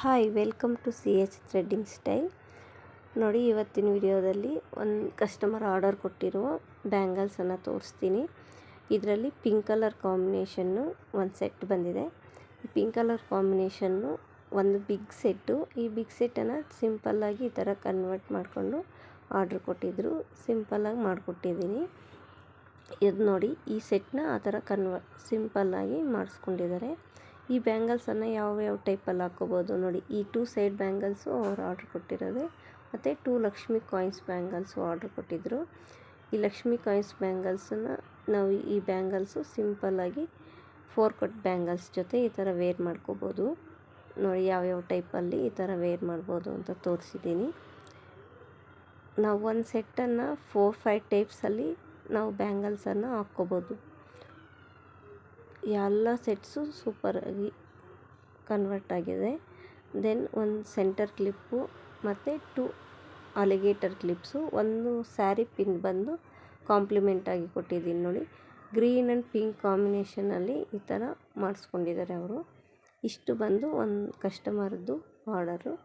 Hi welcome to C H threading style. ನೋಡಿ, ಇವತ್ತಿನ ವಿಡಿಯೋದಲ್ಲಿ ಒಂದು ಕಸ್ಟಮರ್ ಆರ್ಡರ್ ಕೊಟ್ಟಿರುವ ಬ್ಯಾಂಗಲ್ಸನ್ನು ತೋರಿಸ್ತೀನಿ. ಇದರಲ್ಲಿ ಪಿಂಕ್ ಕಲರ್ ಕಾಂಬಿನೇಷನ್ನು ಒಂದು ಸೆಟ್ ಬಂದಿದೆ. ಪಿಂಕ್ ಕಲರ್ ಕಾಂಬಿನೇಷನ್ನು ಒಂದು ಬಿಗ್ ಸೆಟ್ಟು. ಈ ಬಿಗ್ ಸೆಟ್ಟನ್ನು ಸಿಂಪಲ್ಲಾಗಿ ಈ ಥರ ಕನ್ವರ್ಟ್ ಮಾಡಿಕೊಂಡು ಆರ್ಡ್ರ್ ಕೊಟ್ಟಿದ್ದರು. ಸಿಂಪಲ್ಲಾಗಿ ಮಾಡಿಕೊಟ್ಟಿದ್ದೀನಿ. ಇದು ನೋಡಿ, ಈ ಸೆಟ್ನ ಆ ಥರ ಸಿಂಪಲ್ಲಾಗಿ ಮಾಡಿಸ್ಕೊಂಡಿದ್ದಾರೆ. ಈ ಬ್ಯಾಂಗಲ್ಸನ್ನು ಯಾವ ಟೈಪಲ್ಲಿ ಹಾಕ್ಕೋಬೋದು ನೋಡಿ. ಈ 2 ಸೈಡ್ ಬ್ಯಾಂಗಲ್ಸು ಅವ್ರು ಆರ್ಡ್ರ್ ಕೊಟ್ಟಿರೋದು, ಮತ್ತು 2 ಲಕ್ಷ್ಮಿ ಕಾಯಿನ್ಸ್ ಬ್ಯಾಂಗಲ್ಸು ಆರ್ಡ್ರ್ ಕೊಟ್ಟಿದ್ದರು. ಈ ಲಕ್ಷ್ಮಿ ಕಾಯಿನ್ಸ್ ಬ್ಯಾಂಗಲ್ಸನ್ನು ನಾವು ಈ ಬ್ಯಾಂಗಲ್ಸು ಸಿಂಪಲ್ಲಾಗಿ 4 ಕಟ್ ಬ್ಯಾಂಗಲ್ಸ್ ಜೊತೆ ಈ ಥರ ವೇರ್ ಮಾಡ್ಕೋಬೋದು. ನೋಡಿ, ಯಾವ್ಯಾವ ಟೈಪಲ್ಲಿ ಈ ಥರ ವೇರ್ ಮಾಡ್ಬೋದು ಅಂತ ತೋರಿಸಿದ್ದೀನಿ. ನಾವು ಒಂದು ಸೆಟ್ಟನ್ನು 4-5 ಟೈಪ್ಸಲ್ಲಿ ನಾವು ಬ್ಯಾಂಗಲ್ಸನ್ನು ಹಾಕ್ಕೋಬೋದು. ಎಲ್ಲ ಸೆಟ್ಸು ಸೂಪರಾಗಿ ಕನ್ವರ್ಟ್ ಆಗಿದೆ. ದೆನ್ ಒಂದು ಸೆಂಟರ್ ಕ್ಲಿಪ್ಪು ಮತ್ತು 2 ಅಲಿಗೇಟರ್ ಕ್ಲಿಪ್ಸು, ಒಂದು ಸ್ಯಾರಿ ಪಿನ್ ಬಂದು ಕಾಂಪ್ಲಿಮೆಂಟಾಗಿ ಕೊಟ್ಟಿದ್ದೀನಿ ನೋಡಿ. ಗ್ರೀನ್ ಆ್ಯಂಡ್ ಪಿಂಕ್ ಕಾಂಬಿನೇಷನಲ್ಲಿ ಈ ಥರ ಮಾಡಿಸ್ಕೊಂಡಿದ್ದಾರೆ ಅವರು. ಇಷ್ಟು ಬಂದು ಒಂದು ಕಸ್ಟಮರ್ದು ಆರ್ಡರು.